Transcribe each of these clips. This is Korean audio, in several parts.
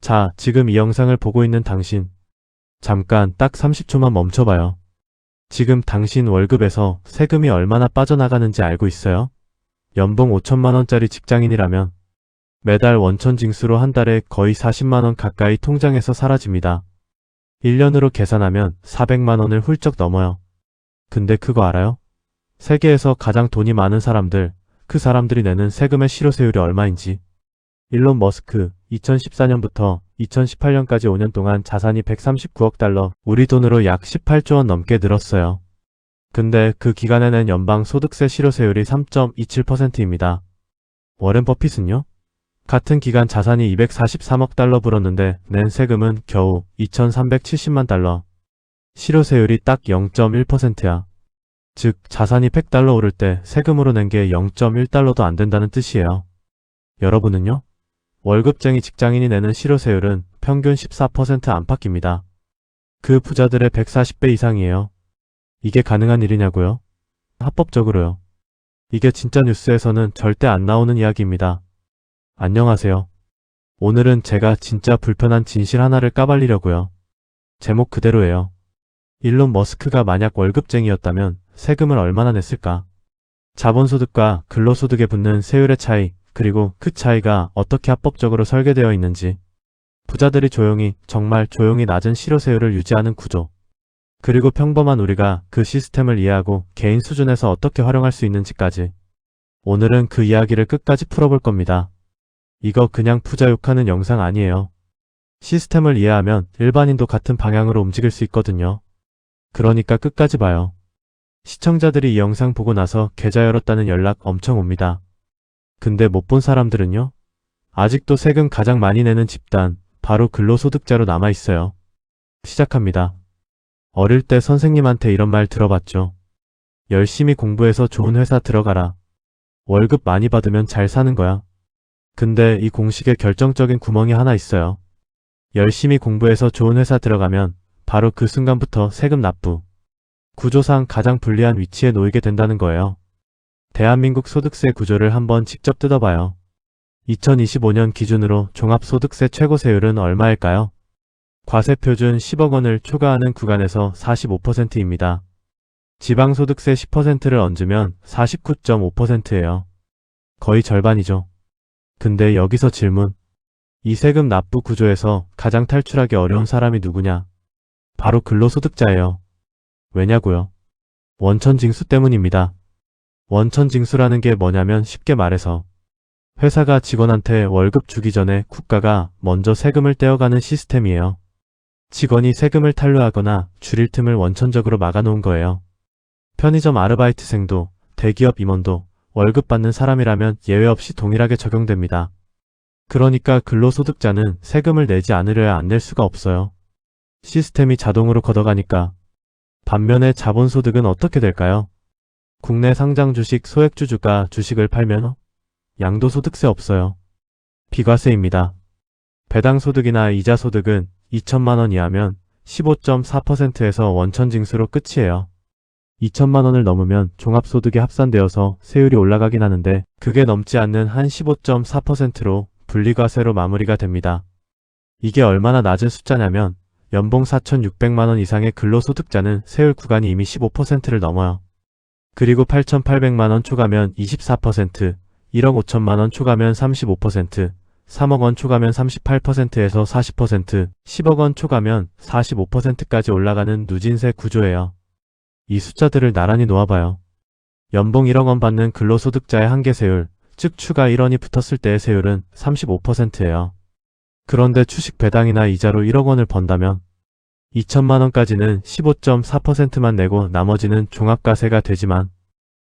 자, 지금 이 영상을 보고 있는 당신. 잠깐 딱 30초만 멈춰봐요. 지금 당신 월급에서 세금이 얼마나 빠져나가는지 알고 있어요? 연봉 5천만 원짜리 직장인이라면 매달 원천 징수로 한 달에 거의 40만 원 가까이 통장에서 사라집니다. 1년으로 계산하면 400만 원을 훌쩍 넘어요. 근데 그거 알아요? 세계에서 가장 돈이 많은 사람들, 그 사람들이 내는 세금의 실효세율이 얼마인지. 일론 머스크, 2014년부터 2018년까지 5년 동안 자산이 139억 달러, 우리 돈으로 약 18조 원 넘게 늘었어요. 근데 그 기간에 낸 연방 소득세 실효세율이 3.27%입니다. 워렌 버핏은요? 같은 기간 자산이 243억 달러 불었는데 낸 세금은 겨우 2,370만 달러. 실효세율이 딱 0.1%야. 즉, 자산이 100달러 오를 때 세금으로 낸 게 0.1달러도 안 된다는 뜻이에요. 여러분은요? 월급쟁이 직장인이 내는 실효세율은 평균 14% 안팎입니다. 그 부자들의 140배 이상이에요. 이게 가능한 일이냐고요? 합법적으로요. 이게 진짜 뉴스에서는 절대 안 나오는 이야기입니다. 안녕하세요. 오늘은 제가 진짜 불편한 진실 하나를 까발리려고요. 제목 그대로예요. 일론 머스크가 만약 월급쟁이였다면 세금을 얼마나 냈을까? 자본소득과 근로소득에 붙는 세율의 차이, 그리고 그 차이가 어떻게 합법적으로 설계되어 있는지, 부자들이 조용히, 정말 조용히 낮은 실효세율을 유지하는 구조, 그리고 평범한 우리가 그 시스템을 이해하고 개인 수준에서 어떻게 활용할 수 있는지까지. 오늘은 그 이야기를 끝까지 풀어볼 겁니다. 이거 그냥 부자 욕하는 영상 아니에요. 시스템을 이해하면 일반인도 같은 방향으로 움직일 수 있거든요. 그러니까 끝까지 봐요. 시청자들이 이 영상 보고 나서 계좌 열었다는 연락 엄청 옵니다. 근데 못 본 사람들은요? 아직도 세금 가장 많이 내는 집단, 바로 근로소득자로 남아있어요. 시작합니다. 어릴 때 선생님한테 이런 말 들어봤죠. 열심히 공부해서 좋은 회사 들어가라. 월급 많이 받으면 잘 사는 거야. 근데 이 공식에 결정적인 구멍이 하나 있어요. 열심히 공부해서 좋은 회사 들어가면 바로 그 순간부터 세금 납부. 구조상 가장 불리한 위치에 놓이게 된다는 거예요. 대한민국 소득세 구조를 한번 직접 뜯어봐요. 2025년 기준으로 종합소득세 최고세율은 얼마일까요? 과세표준 10억 원을 초과하는 구간에서 45%입니다. 지방소득세 10%를 얹으면 49.5%예요. 거의 절반이죠. 근데 여기서 질문. 이 세금 납부 구조에서 가장 탈출하기 어려운 사람이 누구냐? 바로 근로소득자예요. 왜냐고요? 원천징수 때문입니다. 원천징수라는 게 뭐냐면 쉽게 말해서 회사가 직원한테 월급 주기 전에 국가가 먼저 세금을 떼어가는 시스템이에요. 직원이 세금을 탈루하거나 줄일 틈을 원천적으로 막아놓은 거예요. 편의점 아르바이트생도 대기업 임원도 월급 받는 사람이라면 예외 없이 동일하게 적용됩니다. 그러니까 근로소득자는 세금을 내지 않으려야 안 낼 수가 없어요. 시스템이 자동으로 걷어가니까. 반면에 자본소득은 어떻게 될까요? 국내 상장 주식 소액주주가 주식을 팔면 양도소득세 없어요. 비과세입니다. 배당소득이나 이자소득은 2천만 원 이하면 15.4%에서 원천징수로 끝이에요. 2천만 원을 넘으면 종합소득에 합산되어서 세율이 올라가긴 하는데 그게 넘지 않는 한 15.4%로 분리과세로 마무리가 됩니다. 이게 얼마나 낮은 숫자냐면 연봉 4,600만 원 이상의 근로소득자는 세율 구간이 이미 15%를 넘어요. 그리고 8,800만 원 초과면 24%, 1억 5천만 원 초과면 35%, 3억 원 초과면 38%에서 40%, 10억 원 초과면 45%까지 올라가는 누진세 구조예요. 이 숫자들을 나란히 놓아봐요. 연봉 1억 원 받는 근로소득자의 한계세율, 즉 추가 1원이 붙었을 때의 세율은 35%예요. 그런데 주식 배당이나 이자로 1억 원을 번다면 2천만 원까지는 15.4%만 내고 나머지는 종합과세가 되지만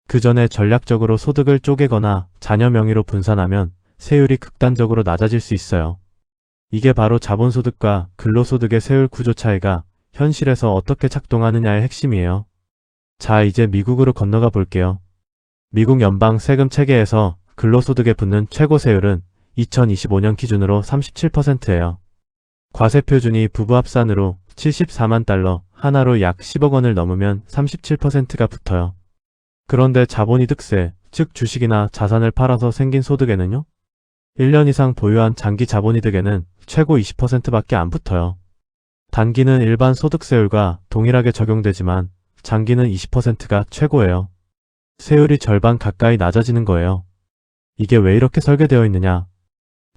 그 전에 전략적으로 소득을 쪼개거나 자녀 명의로 분산하면 세율이 극단적으로 낮아질 수 있어요. 이게 바로 자본소득과 근로소득의 세율 구조 차이가 현실에서 어떻게 작동하느냐의 핵심이에요. 자, 이제 미국으로 건너가 볼게요. 미국 연방 세금 체계에서 근로소득에 붙는 최고세율은 2025년 기준으로 37%예요. 과세표준이 부부 합산으로 74만 달러, 하나로 약 10억 원을 넘으면 37%가 붙어요. 그런데 자본이득세, 즉 주식이나 자산을 팔아서 생긴 소득에는요? 1년 이상 보유한 장기 자본이득에는 최고 20%밖에 안 붙어요. 단기는 일반 소득세율과 동일하게 적용되지만 장기는 20%가 최고예요. 세율이 절반 가까이 낮아지는 거예요. 이게 왜 이렇게 설계되어 있느냐?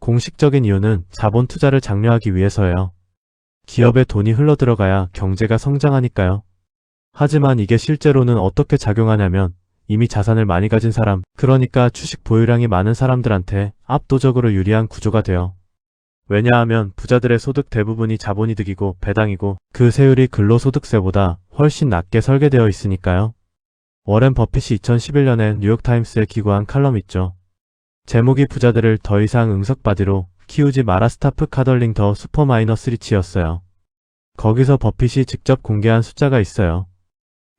공식적인 이유는 자본 투자를 장려하기 위해서예요. 기업에 돈이 흘러들어가야 경제가 성장하니까요. 하지만 이게 실제로는 어떻게 작용하냐면 이미 자산을 많이 가진 사람, 그러니까 주식 보유량이 많은 사람들한테 압도적으로 유리한 구조가 돼요. 왜냐하면 부자들의 소득 대부분이 자본이득이고 배당이고 그 세율이 근로소득세보다 훨씬 낮게 설계되어 있으니까요. 워렌 버핏이 2011년에 뉴욕타임스에 기고한 칼럼 있죠. 제목이 부자들을 더 이상 응석바디로 키우지 마라 스타프 카덜링 더 슈퍼 마이너스 리치였어요. 거기서 버핏이 직접 공개한 숫자가 있어요.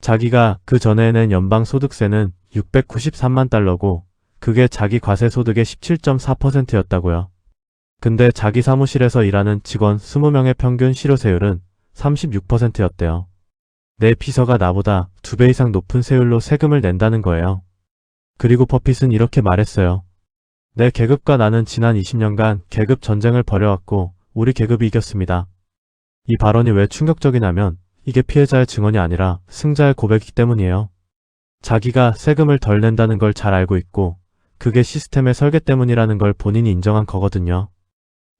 자기가 그 전에 낸 연방소득세는 693만 달러고 그게 자기 과세소득의 17.4%였다고요. 근데 자기 사무실에서 일하는 직원 20명의 평균 실효세율은 36%였대요. 내 비서가 나보다 2배 이상 높은 세율로 세금을 낸다는 거예요. 그리고 버핏은 이렇게 말했어요. 내 계급과 나는 지난 20년간 계급 전쟁을 벌여왔고 우리 계급이 이겼습니다. 이 발언이 왜 충격적이냐면 이게 피해자의 증언이 아니라 승자의 고백이기 때문이에요. 자기가 세금을 덜 낸다는 걸 잘 알고 있고 그게 시스템의 설계 때문이라는 걸 본인이 인정한 거거든요.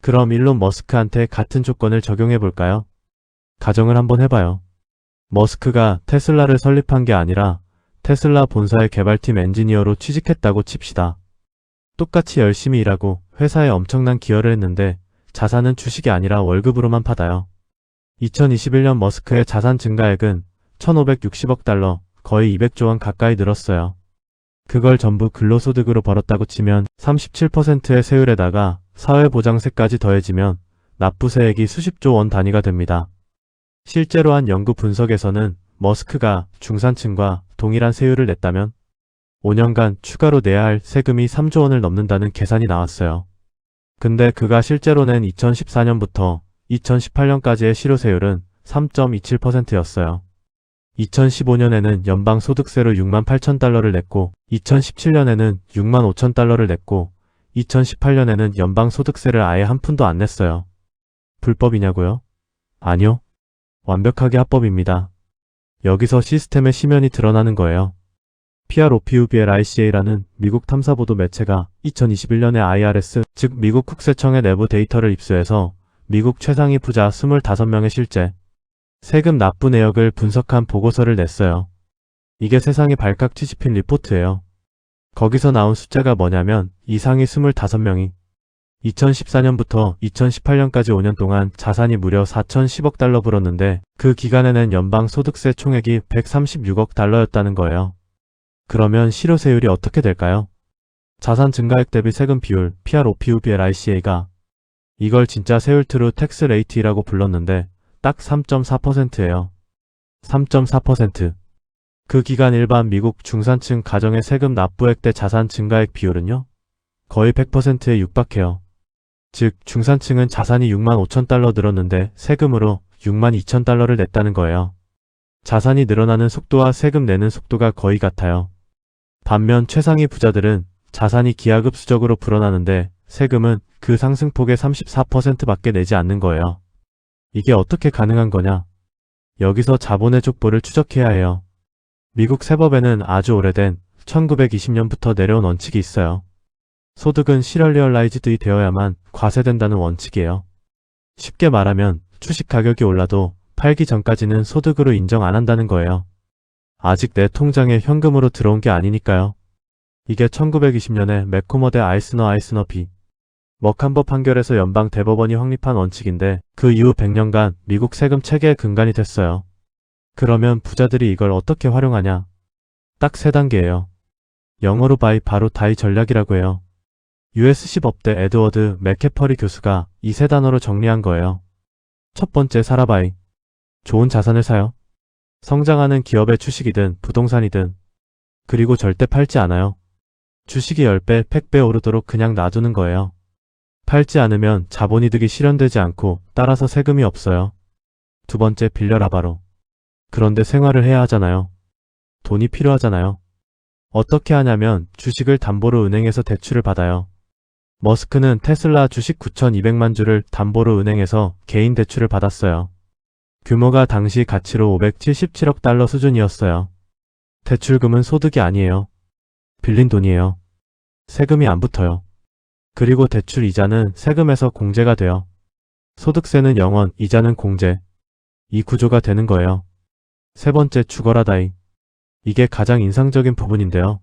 그럼 일론 머스크한테 같은 조건을 적용해 볼까요? 가정을 한번 해봐요. 머스크가 테슬라를 설립한 게 아니라 테슬라 본사의 개발팀 엔지니어로 취직했다고 칩시다. 똑같이 열심히 일하고 회사에 엄청난 기여를 했는데 자산은 주식이 아니라 월급으로만 받아요. 2021년 머스크의 자산 증가액은 1,560억 달러, 거의 200조 원 가까이 늘었어요. 그걸 전부 근로소득으로 벌었다고 치면 37%의 세율에다가 사회보장세까지 더해지면 납부세액이 수십조 원 단위가 됩니다. 실제로 한 연구 분석에서는 머스크가 중산층과 동일한 세율을 냈다면 5년간 추가로 내야 할 세금이 3조 원을 넘는다는 계산이 나왔어요. 근데 그가 실제로 낸 2014년부터 2018년까지의 실효세율은 3.27%였어요. 2015년에는 연방소득세로 6만 8천 달러를 냈고 2017년에는 6만 5천 달러를 냈고 2018년에는 연방소득세를 아예 한 푼도 안 냈어요. 불법이냐고요? 아니요. 완벽하게 합법입니다. 여기서 시스템의 심연이 드러나는 거예요. PROPUBLICA라는 미국 탐사보도 매체가 2021년에 IRS, 즉 미국 국세청의 내부 데이터를 입수해서 미국 최상위 부자 25명의 실제 세금 납부 내역을 분석한 보고서를 냈어요. 이게 세상에 발칵 뒤집힌 리포트예요. 거기서 나온 숫자가 뭐냐면 이 상위 25명이 2014년부터 2018년까지 5년 동안 자산이 무려 4,010억 달러 불었는데 그 기간에는 연방소득세 총액이 136억 달러였다는 거예요. 그러면 실효세율이 어떻게 될까요? 자산 증가액 대비 세금 비율 PROPUBLICA가 이걸 진짜 세율 트루 텍스 레이트라고 불렀는데 딱 3.4%예요. 3.4%. 그 기간 일반 미국 중산층 가정의 세금 납부액 대 자산 증가액 비율은요? 거의 100%에 육박해요. 즉 중산층은 자산이 6만 5천 달러 늘었는데 세금으로 6만 2천 달러를 냈다는 거예요. 자산이 늘어나는 속도와 세금 내는 속도가 거의 같아요. 반면 최상위 부자들은 자산이 기하급수적으로 불어나는데 세금은 그 상승폭의 34%밖에 내지 않는 거예요. 이게 어떻게 가능한 거냐? 여기서 자본의 족보를 추적해야 해요. 미국 세법에는 아주 오래된 1920년부터 내려온 원칙이 있어요. 소득은 시럴리얼라이즈드 되어야만 과세된다는 원칙이에요. 쉽게 말하면 주식 가격이 올라도 팔기 전까지는 소득으로 인정 안 한다는 거예요. 아직 내 통장에 현금으로 들어온 게 아니니까요. 이게 1920년에 맥코머 대 아이스너 비 머칸버 판결에서 연방 대법원이 확립한 원칙인데 그 이후 100년간 미국 세금 체계의 근간이 됐어요. 그러면 부자들이 이걸 어떻게 활용하냐? 딱 3단계예요. 영어로 바이 바로 다이 전략이라고 해요. USC 법대 에드워드 맥캐퍼리 교수가 이 3단어로 정리한 거예요. 첫 번째 사라바이. 좋은 자산을 사요. 성장하는 기업의 주식이든 부동산이든. 그리고 절대 팔지 않아요. 주식이 10배, 100배 오르도록 그냥 놔두는 거예요. 팔지 않으면 자본이득이 실현되지 않고 따라서 세금이 없어요. 두 번째 빌려라 바로. 그런데 생활을 해야 하잖아요. 돈이 필요하잖아요. 어떻게 하냐면 주식을 담보로 은행에서 대출을 받아요. 머스크는 테슬라 주식 9,200만 주를 담보로 은행에서 개인 대출을 받았어요. 규모가 당시 가치로 577억 달러 수준이었어요. 대출금은 소득이 아니에요. 빌린 돈이에요. 세금이 안 붙어요. 그리고 대출 이자는 세금에서 공제가 돼요. 소득세는 0원, 이자는 공제. 이 구조가 되는 거예요. 세 번째, 죽어라 다이. 이게 가장 인상적인 부분인데요.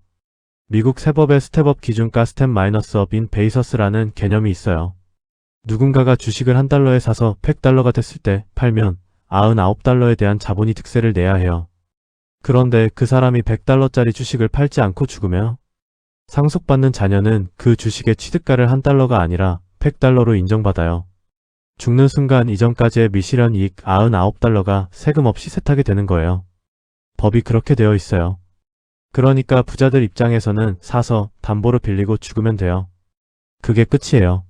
미국 세법의 스텝업 기준가 스텝 마이너스 업인 베이서스라는 개념이 있어요. 누군가가 주식을 $1에 사서 $100가 됐을 때 팔면 99달러에 대한 자본이득세를 내야 해요. 그런데 그 사람이 $100짜리 주식을 팔지 않고 죽으면 상속받는 자녀는 그 주식의 취득가를 $1가 아니라 $100로 인정받아요. 죽는 순간 이전까지의 미실현 이익 99달러가 세금 없이 세탁이 되는 거예요. 법이 그렇게 되어 있어요. 그러니까 부자들 입장에서는 사서 담보로 빌리고 죽으면 돼요. 그게 끝이에요.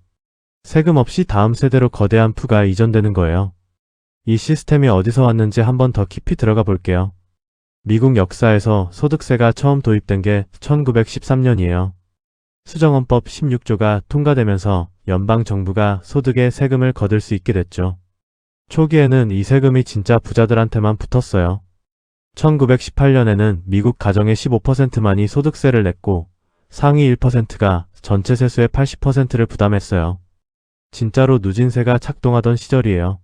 세금 없이 다음 세대로 거대한 부가 이전되는 거예요. 이 시스템이 어디서 왔는지 한번 더 깊이 들어가 볼게요. 미국 역사에서 소득세가 처음 도입된 게 1913년이에요. 수정헌법 16조가 통과되면서 연방정부가 소득에 세금을 거둘 수 있게 됐죠. 초기에는 이 세금이 진짜 부자들한테만 붙었어요. 1918년에는 미국 가정의 15%만이 소득세를 냈고 상위 1%가 전체 세수의 80%를 부담했어요. 진짜로 누진세가 착동하던 시절이에요.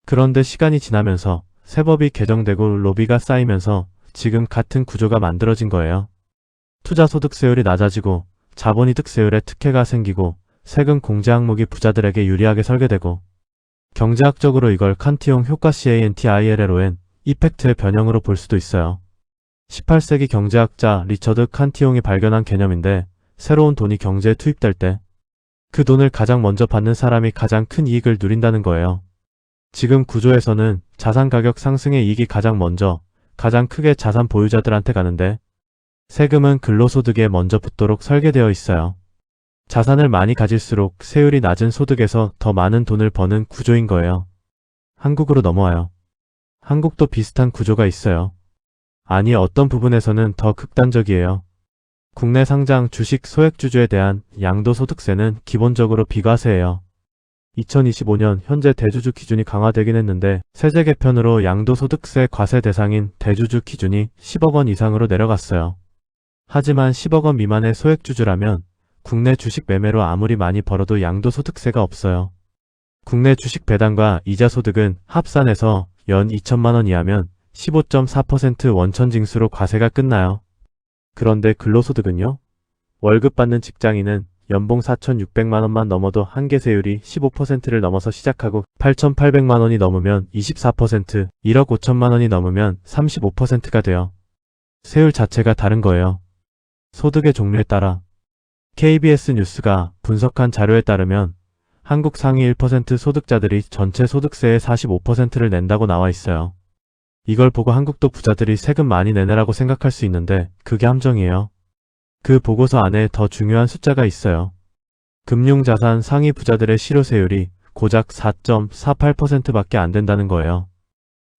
그런데 시간이 지나면서 세법이 개정되고 로비가 쌓이면서 지금 같은 구조가 만들어진 거예요. 투자소득세율이 낮아지고 자본이득세율에 특혜가 생기고 세금 공제 항목이 부자들에게 유리하게 설계되고 경제학적으로 이걸 칸티용 효과 CANTILLON 이펙트의 변형으로 볼 수도 있어요. 18세기 경제학자 리처드 칸티용이 발견한 개념인데 새로운 돈이 경제에 투입될 때 그 돈을 가장 먼저 받는 사람이 가장 큰 이익을 누린다는 거예요. 지금 구조에서는 자산 가격 상승의 이익이 가장 먼저 가장 크게 자산 보유자들한테 가는데 세금은 근로소득에 먼저 붙도록 설계되어 있어요. 자산을 많이 가질수록 세율이 낮은 소득에서 더 많은 돈을 버는 구조인 거예요. 한국으로 넘어와요. 한국도 비슷한 구조가 있어요. 아니 어떤 부분에서는 더 극단적이에요. 국내 상장 주식 소액주주에 대한 양도소득세는 기본적으로 비과세예요. 2025년 현재 대주주 기준이 강화되긴 했는데 세제 개편으로 양도소득세 과세 대상인 대주주 기준이 10억 원 이상으로 내려갔어요. 하지만 10억 원 미만의 소액주주라면 국내 주식 매매로 아무리 많이 벌어도 양도소득세가 없어요. 국내 주식 배당과 이자 소득은 합산해서 연 2천만 원 이하면 15.4% 원천징수로 과세가 끝나요. 그런데 근로소득은요? 월급 받는 직장인은 연봉 4,600만 원만 넘어도 한계세율이 15%를 넘어서 시작하고 8,800만 원이 넘으면 24%, 1억 5천만 원이 넘으면 35%가 돼요. 세율 자체가 다른 거예요. 소득의 종류에 따라. KBS 뉴스가 분석한 자료에 따르면 한국 상위 1% 소득자들이 전체 소득세의 45%를 낸다고 나와 있어요. 이걸 보고 한국도 부자들이 세금 많이 내내라고 생각할 수 있는데 그게 함정이에요. 그 보고서 안에 더 중요한 숫자가 있어요. 금융자산 상위 부자들의 실효세율이 고작 4.48%밖에 안 된다는 거예요.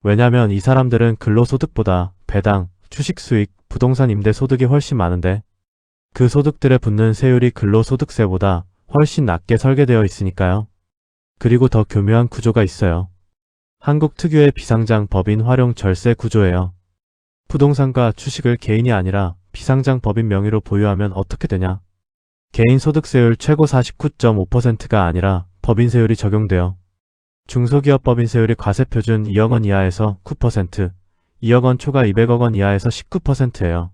왜냐면 이 사람들은 근로소득보다 배당, 주식수익, 부동산 임대 소득이 훨씬 많은데 그 소득들에 붙는 세율이 근로소득세보다 훨씬 낮게 설계되어 있으니까요. 그리고 더 교묘한 구조가 있어요. 한국 특유의 비상장 법인 활용 절세 구조예요. 부동산과 주식을 개인이 아니라 비상장 법인 명의로 보유하면 어떻게 되냐? 개인 소득세율 최고 49.5%가 아니라 법인세율이 적용돼요. 중소기업 법인세율이 과세표준 2억 원 이하에서 9%, 2억 원 초과 200억 원 이하에서 19%예요.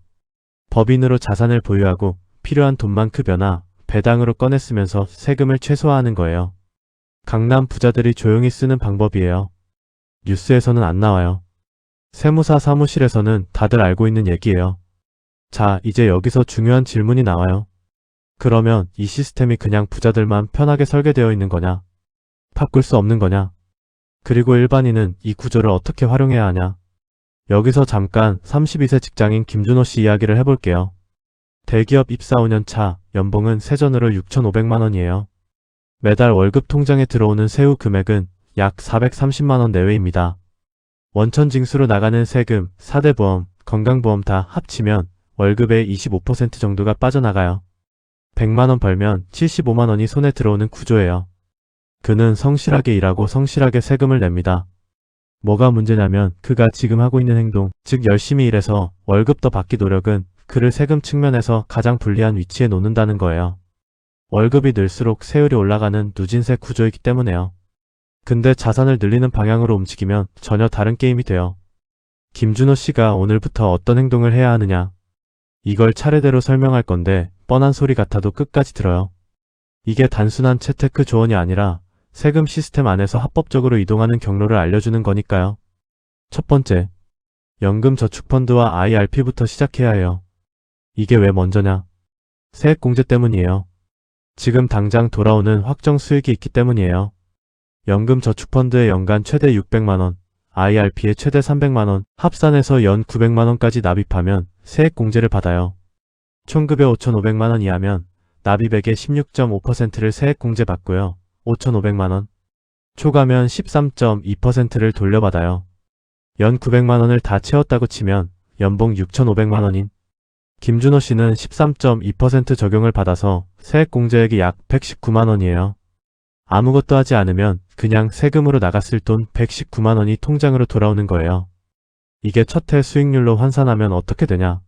법인으로 자산을 보유하고 필요한 돈만 급여나 배당으로 꺼냈으면서 세금을 최소화하는 거예요. 강남 부자들이 조용히 쓰는 방법이에요. 뉴스에서는 안 나와요. 세무사 사무실에서는 다들 알고 있는 얘기예요. 자, 이제 여기서 중요한 질문이 나와요. 그러면 이 시스템이 그냥 부자들만 편하게 설계되어 있는 거냐? 바꿀 수 없는 거냐? 그리고 일반인은 이 구조를 어떻게 활용해야 하냐? 여기서 잠깐 32세 직장인 김준호 씨 이야기를 해볼게요. 대기업 입사 5년 차, 연봉은 세전으로 6,500만 원이에요. 매달 월급 통장에 들어오는 세후 금액은 약 430만 원 내외입니다. 원천징수로 나가는 세금, 4대 보험, 건강보험 다 합치면 월급의 25% 정도가 빠져나가요. 100만원 벌면 75만원이 손에 들어오는 구조예요. 그는 성실하게 일하고 성실하게 세금을 냅니다. 뭐가 문제냐면 그가 지금 하고 있는 행동, 즉 열심히 일해서 월급 더 받기 노력은 그를 세금 측면에서 가장 불리한 위치에 놓는다는 거예요. 월급이 늘수록 세율이 올라가는 누진세 구조이기 때문에요. 근데 자산을 늘리는 방향으로 움직이면 전혀 다른 게임이 돼요. 김준호 씨가 오늘부터 어떤 행동을 해야 하느냐? 이걸 차례대로 설명할 건데 뻔한 소리 같아도 끝까지 들어요. 이게 단순한 채테크 조언이 아니라 세금 시스템 안에서 합법적으로 이동하는 경로를 알려주는 거니까요. 첫 번째, 연금저축펀드와 IRP부터 시작해야 해요. 이게 왜 먼저냐? 세액공제 때문이에요. 지금 당장 돌아오는 확정 수익이 있기 때문이에요. 연금저축펀드에 연간 최대 600만원, IRP에 최대 300만원, 합산해서 연 900만원까지 납입하면 세액공제를 받아요. 총급여 5,500만원 이하면 납입액의 16.5%를 세액공제 받고요. 5,500만원. 초과면 13.2%를 돌려받아요. 연 900만원을 다 채웠다고 치면 연봉 6,500만원인 김준호 씨는 13.2% 적용을 받아서 세액공제액이 약 119만원이에요. 아무것도 하지 않으면 그냥 세금으로 나갔을 돈 119만원이 통장으로 돌아오는 거예요. 이게 첫 해 수익률로 환산하면 어떻게 되냐?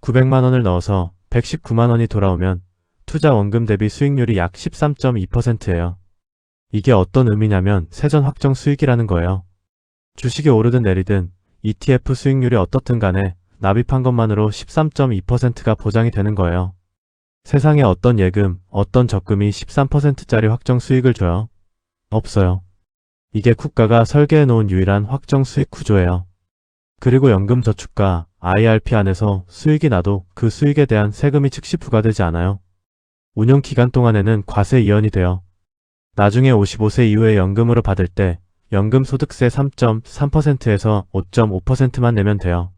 900만원을 넣어서 119만원이 돌아오면 투자 원금 대비 수익률이 약 13.2%예요. 이게 어떤 의미냐면 세전 확정 수익이라는 거예요. 주식이 오르든 내리든 ETF 수익률이 어떻든 간에 납입한 것만으로 13.2%가 보장이 되는 거예요. 세상에 어떤 예금, 어떤 적금이 13%짜리 확정 수익을 줘요? 없어요. 이게 국가가 설계해 놓은 유일한 확정 수익 구조예요. 그리고 연금저축과 IRP 안에서 수익이 나도 그 수익에 대한 세금이 즉시 부과되지 않아요. 운용 기간 동안에는 과세 이연이 돼요. 나중에 55세 이후에 연금으로 받을 때 연금소득세 3.3%에서 5.5%만 내면 돼요.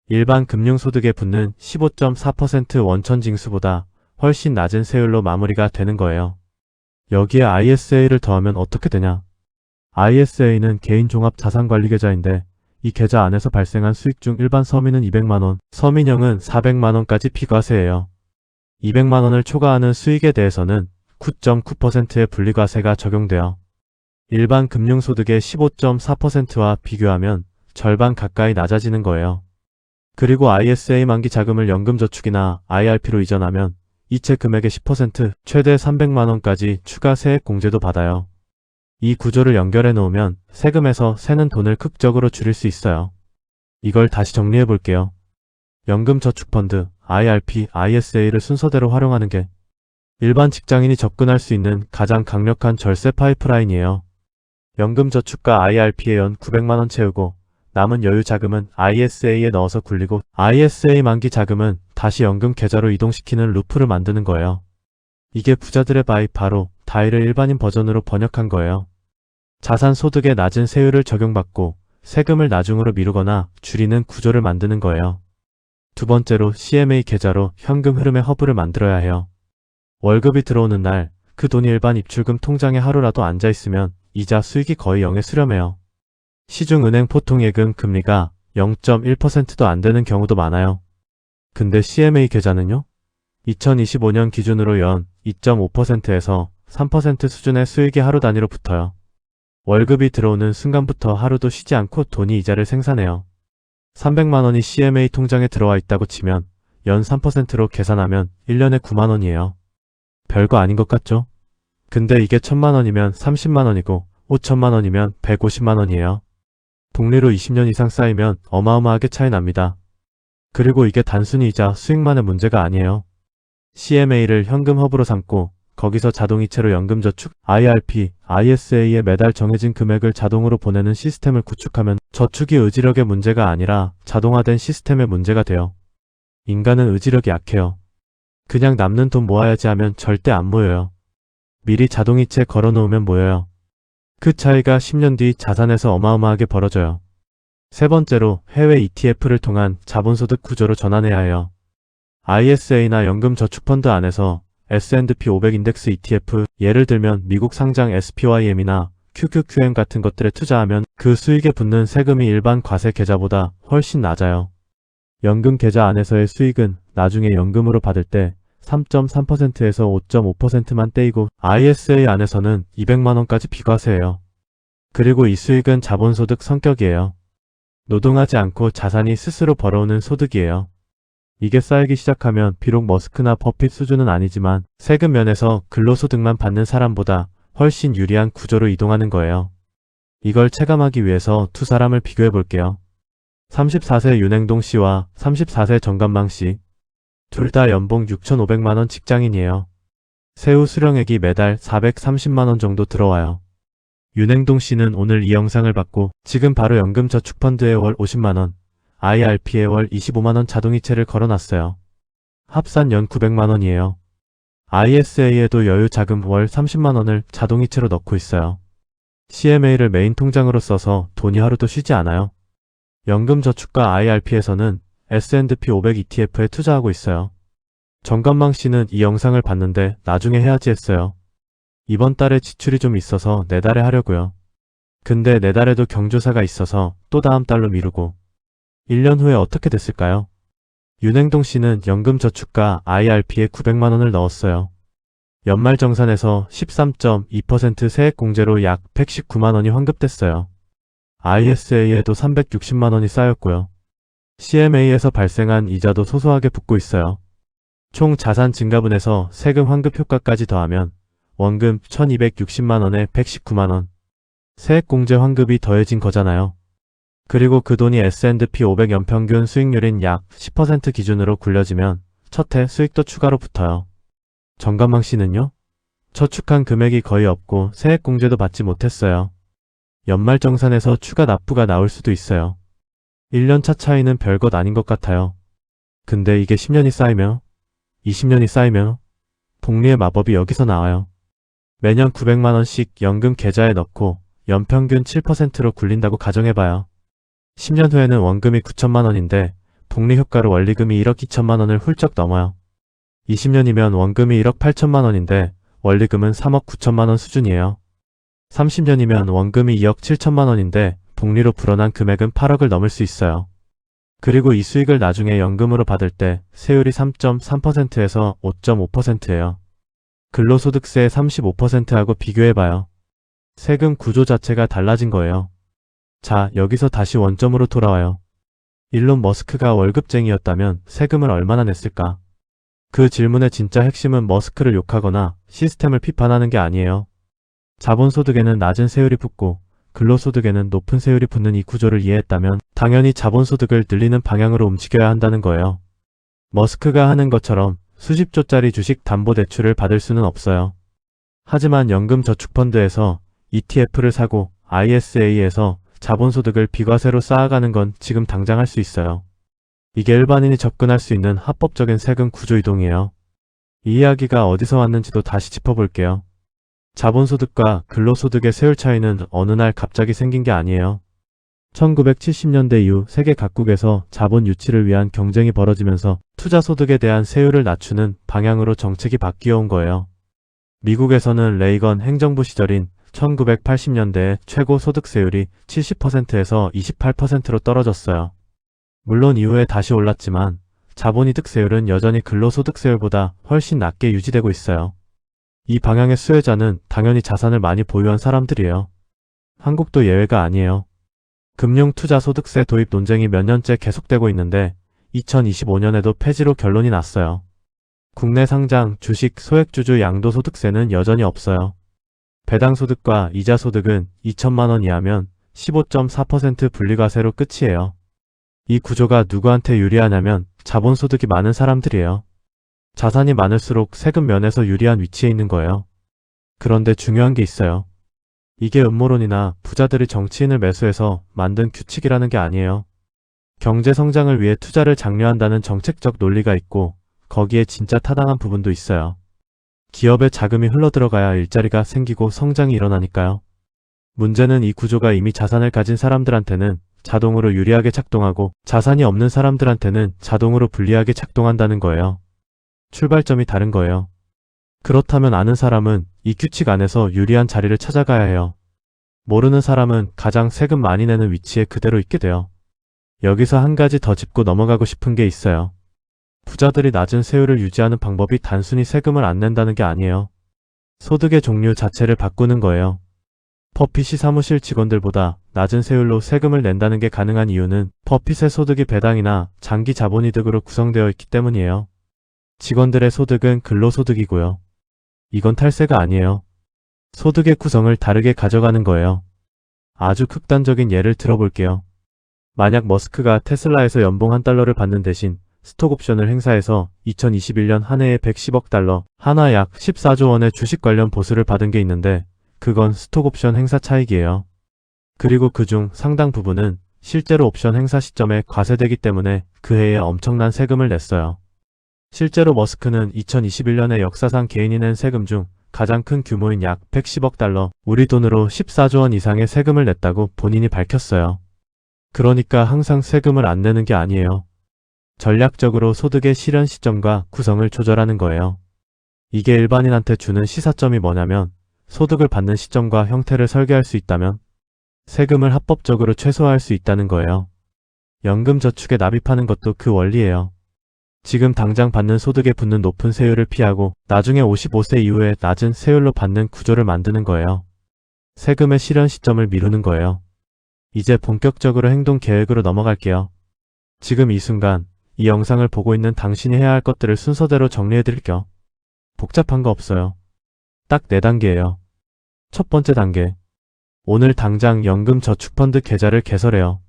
일반 금융소득에 붙는 15.4% 원천징수보다 훨씬 낮은 세율로 마무리가 되는 거예요. 여기에 ISA를 더하면 어떻게 되냐? ISA는 개인종합자산관리계좌인데 이 계좌 안에서 발생한 수익 중 일반 서민은 200만원, 서민형은 400만원까지 비과세예요. 200만원을 초과하는 수익에 대해서는 9.9%의 분리과세가 적용돼요. 일반 금융소득의 15.4%와 비교하면 절반 가까이 낮아지는 거예요. 그리고 ISA 만기 자금을 연금저축이나 IRP로 이전하면 이체 금액의 10%, 최대 300만원까지 추가 세액 공제도 받아요. 이 구조를 연결해 놓으면 세금에서 새는 돈을 극적으로 줄일 수 있어요. 이걸 다시 정리해 볼게요. 연금저축펀드, IRP, ISA를 순서대로 활용하는 게 일반 직장인이 접근할 수 있는 가장 강력한 절세 파이프라인이에요. 연금저축과 IRP에 연 900만원 채우고 남은 여유 자금은 ISA에 넣어서 굴리고 ISA 만기 자금은 다시 연금 계좌로 이동시키는 루프를 만드는 거예요. 이게 부자들의 바이 바로 다이를 일반인 버전으로 번역한 거예요. 자산 소득에 낮은 세율을 적용받고 세금을 나중으로 미루거나 줄이는 구조를 만드는 거예요. 두 번째로 CMA 계좌로 현금 흐름의 허브를 만들어야 해요. 월급이 들어오는 날 그 돈이 일반 입출금 통장에 하루라도 앉아있으면 이자 수익이 거의 0에 수렴해요. 시중은행 보통예금 금리가 0.1%도 안 되는 경우도 많아요. 근데 CMA 계좌는요? 2025년 기준으로 연 2.5%에서 3% 수준의 수익이 하루 단위로 붙어요. 월급이 들어오는 순간부터 하루도 쉬지 않고 돈이 이자를 생산해요. 300만원이 CMA 통장에 들어와 있다고 치면 연 3%로 계산하면 1년에 9만원이에요. 별거 아닌 것 같죠? 근데 이게 1000만원이면 30만원이고 5천만원이면 150만원이에요. 복리로 20년 이상 쌓이면 어마어마하게 차이 납니다. 그리고 이게 단순히 이자 수익만의 문제가 아니에요. CMA를 현금 허브로 삼고 거기서 자동이체로 연금저축, IRP, ISA에 매달 정해진 금액을 자동으로 보내는 시스템을 구축하면 저축이 의지력의 문제가 아니라 자동화된 시스템의 문제가 돼요. 인간은 의지력이 약해요. 그냥 남는 돈 모아야지 하면 절대 안 모여요. 미리 자동이체 걸어놓으면 모여요. 그 차이가 10년 뒤 자산에서 어마어마하게 벌어져요. 세 번째로 해외 ETF를 통한 자본소득 구조로 전환해야 해요. ISA나 연금저축펀드 안에서 S&P 500 인덱스 ETF, 예를 들면 미국 상장 SPYM이나 QQQM 같은 것들에 투자하면 그 수익에 붙는 세금이 일반 과세 계좌보다 훨씬 낮아요. 연금 계좌 안에서의 수익은 나중에 연금으로 받을 때 3.3%에서 5.5%만 떼이고 ISA 안에서는 200만원까지 비과세예요. 그리고 이 수익은 자본소득 성격이에요. 노동하지 않고 자산이 스스로 벌어오는 소득이에요. 이게 쌓이기 시작하면 비록 머스크나 버핏 수준은 아니지만 세금 면에서 근로소득만 받는 사람보다 훨씬 유리한 구조로 이동하는 거예요. 이걸 체감하기 위해서 두 사람을 비교해 볼게요. 34세 윤행동 씨와 34세 정관망 씨. 둘 다 연봉 6,500만원 직장인이에요. 세후 수령액이 매달 430만원 정도 들어와요. 윤행동 씨는 오늘 이 영상을 받고 지금 바로 연금저축펀드에 월 50만원, IRP에 월 25만원 자동이체를 걸어놨어요. 합산 연 900만원이에요. ISA에도 여유자금 월 30만원을 자동이체로 넣고 있어요. CMA를 메인 통장으로 써서 돈이 하루도 쉬지 않아요. 연금저축과 IRP에서는 S&P 500 ETF에 투자하고 있어요. 정관망 씨는 이 영상을 봤는데 나중에 해야지 했어요. 이번 달에 지출이 좀 있어서 내달에 하려고요. 근데 내달에도 경조사가 있어서 또 다음 달로 미루고 1년 후에 어떻게 됐을까요? 윤행동 씨는 연금저축과 IRP에 900만원을 넣었어요. 연말정산에서 13.2% 세액공제로 약 119만원이 환급됐어요. ISA에도 360만원이 쌓였고요. CMA에서 발생한 이자도 소소하게 붙고 있어요. 총 자산 증가분에서 세금 환급 효과까지 더하면 원금 1260만원에 119만원. 세액공제 환급이 더해진 거잖아요. 그리고 그 돈이 S&P 500 연평균 수익률인 약 10% 기준으로 굴려지면 첫해 수익도 추가로 붙어요. 정관망 씨는요? 저축한 금액이 거의 없고 세액공제도 받지 못했어요. 연말정산에서 추가 납부가 나올 수도 있어요. 1년차 차이는 별것 아닌 것 같아요. 근데 이게 10년이 쌓이면 20년이 쌓이면 복리의 마법이 여기서 나와요. 매년 900만원씩 연금 계좌에 넣고 연평균 7%로 굴린다고 가정해봐요. 10년 후에는 원금이 9천만원인데 복리 효과로 원리금이 1억 2천만원을 훌쩍 넘어요. 20년이면 원금이 1억 8천만원인데 원리금은 3억 9천만원 수준이에요. 30년이면 원금이 2억 7천만원인데 복리로 불어난 금액은 8억을 넘을 수 있어요. 그리고 이 수익을 나중에 연금으로 받을 때 세율이 3.3%에서 5.5%예요. 근로소득세 35%하고 비교해봐요. 세금 구조 자체가 달라진 거예요. 자, 여기서 다시 원점으로 돌아와요. 일론 머스크가 월급쟁이였다면 세금을 얼마나 냈을까? 그 질문의 진짜 핵심은 머스크를 욕하거나 시스템을 비판하는 게 아니에요. 자본소득에는 낮은 세율이 붙고 근로소득에는 높은 세율이 붙는 이 구조를 이해했다면 당연히 자본소득을 늘리는 방향으로 움직여야 한다는 거예요. 머스크가 하는 것처럼 수십조짜리 주식 담보대출을 받을 수는 없어요. 하지만 연금저축펀드에서 ETF를 사고 ISA에서 자본소득을 비과세로 쌓아가는 건 지금 당장 할 수 있어요. 이게 일반인이 접근할 수 있는 합법적인 세금 구조 이동이에요. 이 이야기가 어디서 왔는지도 다시 짚어볼게요. 자본소득과 근로소득의 세율 차이는 어느 날 갑자기 생긴 게 아니에요. 1970년대 이후 세계 각국에서 자본 유치를 위한 경쟁이 벌어지면서 투자소득에 대한 세율을 낮추는 방향으로 정책이 바뀌어 온 거예요. 미국에서는 레이건 행정부 시절인 1980년대에 최고 소득세율이 70%에서 28%로 떨어졌어요. 물론 이후에 다시 올랐지만 자본이득세율은 여전히 근로소득세율보다 훨씬 낮게 유지되고 있어요. 이 방향의 수혜자는 당연히 자산을 많이 보유한 사람들이에요. 한국도 예외가 아니에요. 금융투자소득세 도입 논쟁이 몇 년째 계속되고 있는데 2025년에도 폐지로 결론이 났어요. 국내 상장, 주식, 소액주주 양도소득세는 여전히 없어요. 배당소득과 이자소득은 2천만원 이하면 15.4% 분리과세로 끝이에요. 이 구조가 누구한테 유리하냐면 자본소득이 많은 사람들이에요. 자산이 많을수록 세금 면에서 유리한 위치에 있는 거예요. 그런데 중요한 게 있어요. 이게 음모론이나 부자들이 정치인을 매수해서 만든 규칙이라는 게 아니에요. 경제 성장을 위해 투자를 장려한다는 정책적 논리가 있고 거기에 진짜 타당한 부분도 있어요. 기업에 자금이 흘러들어가야 일자리가 생기고 성장이 일어나니까요. 문제는 이 구조가 이미 자산을 가진 사람들한테는 자동으로 유리하게 작동하고 자산이 없는 사람들한테는 자동으로 불리하게 작동한다는 거예요. 출발점이 다른 거예요. 그렇다면 아는 사람은 이 규칙 안에서 유리한 자리를 찾아가야 해요. 모르는 사람은 가장 세금 많이 내는 위치에 그대로 있게 돼요. 여기서 한 가지 더 짚고 넘어가고 싶은 게 있어요. 부자들이 낮은 세율을 유지하는 방법이 단순히 세금을 안 낸다는 게 아니에요. 소득의 종류 자체를 바꾸는 거예요. 퍼핏이 사무실 직원들보다 낮은 세율로 세금을 낸다는 게 가능한 이유는 퍼핏의 소득이 배당이나 장기 자본이득으로 구성되어 있기 때문이에요. 직원들의 소득은 근로소득이고요. 이건 탈세가 아니에요. 소득의 구성을 다르게 가져가는 거예요. 아주 극단적인 예를 들어볼게요. 만약 머스크가 테슬라에서 연봉 $1를 받는 대신 스톡옵션을 행사해서 2021년 한 해에 110억 달러, 하나 약 14조 원의 주식 관련 보수를 받은 게 있는데 그건 스톡옵션 행사 차익이에요. 그리고 그중 상당 부분은 실제로 옵션 행사 시점에 과세되기 때문에 그 해에 엄청난 세금을 냈어요. 실제로 머스크는 2021년에 역사상 개인이 낸 세금 중 가장 큰 규모인 약 110억 달러, 우리 돈으로 14조 원 이상의 세금을 냈다고 본인이 밝혔어요. 그러니까 항상 세금을 안 내는 게 아니에요. 전략적으로 소득의 실현 시점과 구성을 조절하는 거예요. 이게 일반인한테 주는 시사점이 뭐냐면 소득을 받는 시점과 형태를 설계할 수 있다면 세금을 합법적으로 최소화할 수 있다는 거예요. 연금저축에 납입하는 것도 그 원리예요. 지금 당장 받는 소득에 붙는 높은 세율을 피하고 나중에 55세 이후에 낮은 세율로 받는 구조를 만드는 거예요. 세금의 실현 시점을 미루는 거예요. 이제 본격적으로 행동 계획으로 넘어갈게요. 지금 이 순간 이 영상을 보고 있는 당신이 해야 할 것들을 순서대로 정리해드릴게요. 복잡한 거 없어요. 딱 4단계예요. 첫 번째 단계. 오늘 당장 연금저축펀드 계좌를 개설해요.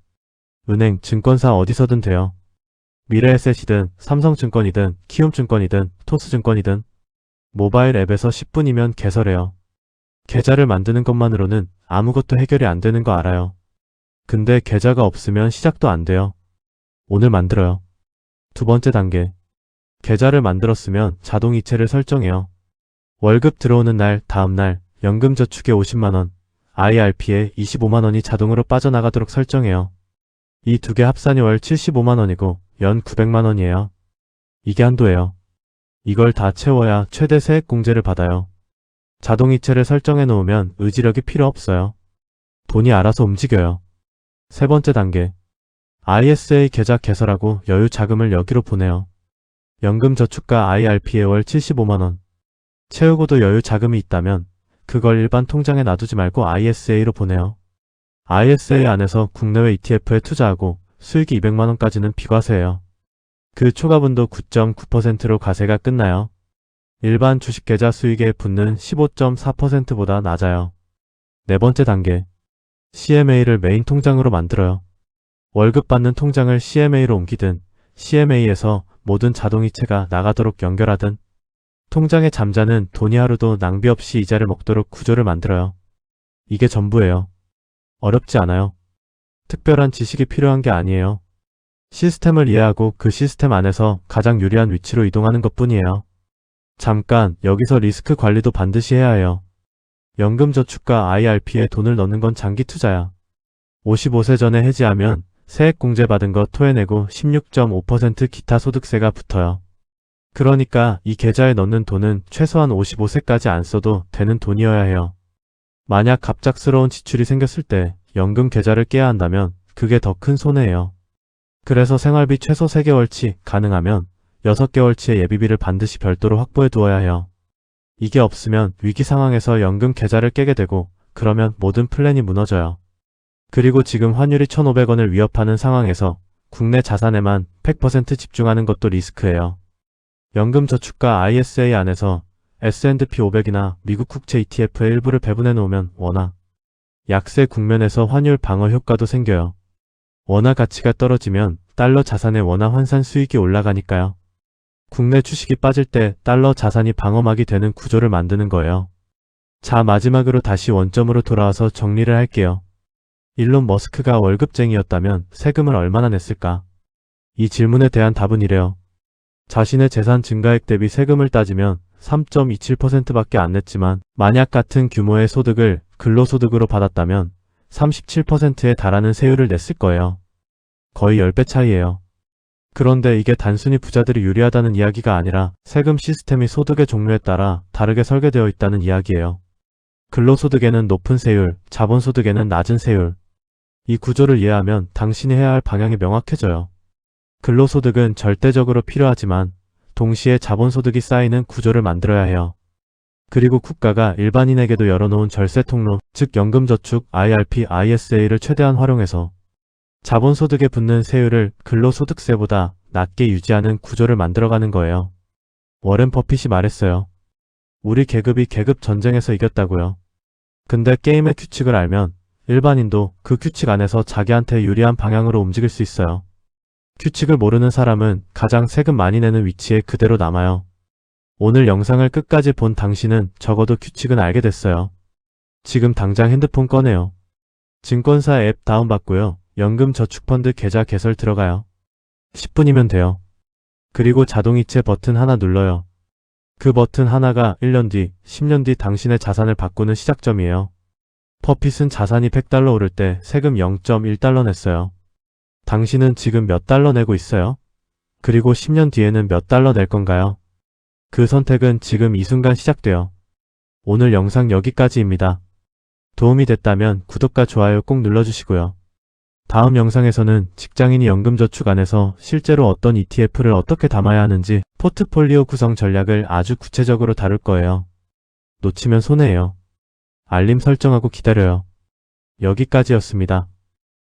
은행, 증권사 어디서든 돼요. 미래에셋이든 삼성증권이든 키움증권이든 토스증권이든 모바일 앱에서 10분이면 개설해요. 계좌를 만드는 것만으로는 아무것도 해결이 안 되는 거 알아요. 근데 계좌가 없으면 시작도 안 돼요. 오늘 만들어요. 두 번째 단계. 계좌를 만들었으면 자동이체를 설정해요. 월급 들어오는 날, 다음날 연금저축에 50만원, IRP에 25만원이 자동으로 빠져나가도록 설정해요. 이 두 개 합산이 월 75만원이고 연 900만원이에요. 이게 한도예요. 이걸 다 채워야 최대 세액공제를 받아요. 자동이체를 설정해 놓으면 의지력이 필요 없어요. 돈이 알아서 움직여요. 세 번째 단계. ISA 계좌 개설하고 여유 자금을 여기로 보내요. 연금저축과 IRP에 월 75만원. 채우고도 여유 자금이 있다면 그걸 일반 통장에 놔두지 말고 ISA로 보내요. ISA 안에서 국내외 ETF에 투자하고 수익이 200만원까지는 비과세예요. 그 초과분도 9.9%로 과세가 끝나요. 일반 주식계좌 수익에 붙는 15.4%보다 낮아요. 네 번째 단계. CMA를 메인 통장으로 만들어요. 월급 받는 통장을 CMA로 옮기든 CMA에서 모든 자동이체가 나가도록 연결하든 통장에 잠자는 돈이 하루도 낭비 없이 이자를 먹도록 구조를 만들어요. 이게 전부예요. 어렵지 않아요. 특별한 지식이 필요한 게 아니에요. 시스템을 이해하고 그 시스템 안에서 가장 유리한 위치로 이동하는 것뿐이에요. 잠깐, 여기서 리스크 관리도 반드시 해야 해요. 연금저축과 IRP에 돈을 넣는 건 장기 투자야. 55세 전에 해지하면 세액공제 받은 거 토해내고 16.5% 기타 소득세가 붙어요. 그러니까 이 계좌에 넣는 돈은 최소한 55세까지 안 써도 되는 돈이어야 해요. 만약 갑작스러운 지출이 생겼을 때 연금 계좌를 깨야 한다면 그게 더 큰 손해예요. 그래서 생활비 최소 3개월치, 가능하면 6개월치의 예비비를 반드시 별도로 확보해 두어야 해요. 이게 없으면 위기 상황에서 연금 계좌를 깨게 되고 그러면 모든 플랜이 무너져요. 그리고 지금 환율이 1,500원을 위협하는 상황에서 국내 자산에만 100% 집중하는 것도 리스크예요. 연금저축과 ISA 안에서 S&P 500이나 미국 국채 ETF의 일부를 배분해 놓으면 원화, 약세 국면에서 환율 방어 효과도 생겨요. 원화 가치가 떨어지면 달러 자산의 원화 환산 수익이 올라가니까요. 국내 주식이 빠질 때 달러 자산이 방어막이 되는 구조를 만드는 거예요. 자, 마지막으로 다시 원점으로 돌아와서 정리를 할게요. 일론 머스크가 월급쟁이였다면 세금을 얼마나 냈을까? 이 질문에 대한 답은 이래요. 자신의 재산 증가액 대비 세금을 따지면 3.27%밖에 안 냈지만 만약 같은 규모의 소득을 근로소득으로 받았다면 37%에 달하는 세율을 냈을 거예요. 거의 10배 차이예요. 그런데 이게 단순히 부자들이 유리하다는 이야기가 아니라 세금 시스템이 소득의 종류에 따라 다르게 설계되어 있다는 이야기예요. 근로소득에는 높은 세율, 자본소득에는 낮은 세율. 이 구조를 이해하면 당신이 해야 할 방향이 명확해져요. 근로소득은 절대적으로 필요하지만 동시에 자본소득이 쌓이는 구조를 만들어야 해요. 그리고 국가가 일반인에게도 열어놓은 절세 통로, 즉 연금저축, IRP, ISA를 최대한 활용해서 자본소득에 붙는 세율을 근로소득세보다 낮게 유지하는 구조를 만들어가는 거예요. 워렌 버핏이 말했어요. 우리 계급이 계급 전쟁에서 이겼다고요. 근데 게임의 규칙을 알면 일반인도 그 규칙 안에서 자기한테 유리한 방향으로 움직일 수 있어요. 규칙을 모르는 사람은 가장 세금 많이 내는 위치에 그대로 남아요. 오늘 영상을 끝까지 본 당신은 적어도 규칙은 알게 됐어요. 지금 당장 핸드폰 꺼내요. 증권사 앱 다운받고요. 연금저축펀드 계좌 개설 들어가요. 10분이면 돼요. 그리고 자동이체 버튼 하나 눌러요. 그 버튼 하나가 1년 뒤, 10년 뒤 당신의 자산을 바꾸는 시작점이에요. 버핏은 자산이 100달러 오를 때 세금 0.1달러 냈어요. 당신은 지금 몇 달러 내고 있어요? 그리고 10년 뒤에는 몇 달러 낼 건가요? 그 선택은 지금 이 순간 시작돼요. 오늘 영상 여기까지입니다. 도움이 됐다면 구독과 좋아요 꼭 눌러주시고요. 다음 영상에서는 직장인이 연금저축 안에서 실제로 어떤 ETF를 어떻게 담아야 하는지 포트폴리오 구성 전략을 아주 구체적으로 다룰 거예요. 놓치면 손해예요. 알림 설정하고 기다려요. 여기까지였습니다.